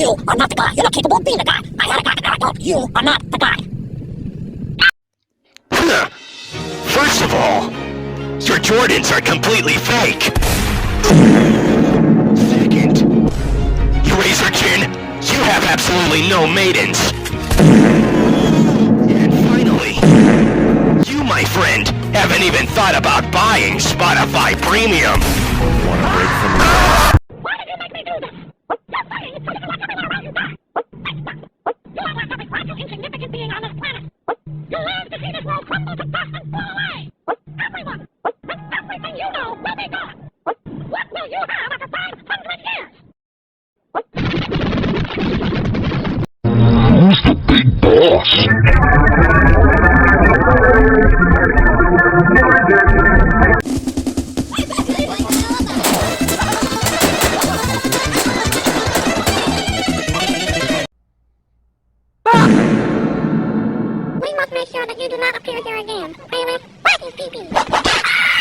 You are not the guy. You're not capable of being the guy. I had a guy, now I don't. You are not the guy. First of all, your Jordans are completely fake. Second, you razor chin, you have absolutely no maidens. And finally, you, my friend, haven't even thought about buying Spotify Premium. Wanna break from the Why did you make me do this? You're saying it's something like everyone around you die. You are like every fragile, insignificant being on this planet. You live to see this world crumble to dust and fall away. Everyone, and everything you know will be gone. What will you have after 500 years? Who's the big boss? We must make sure that you do not appear here again. Bailey, whack his pee-pee.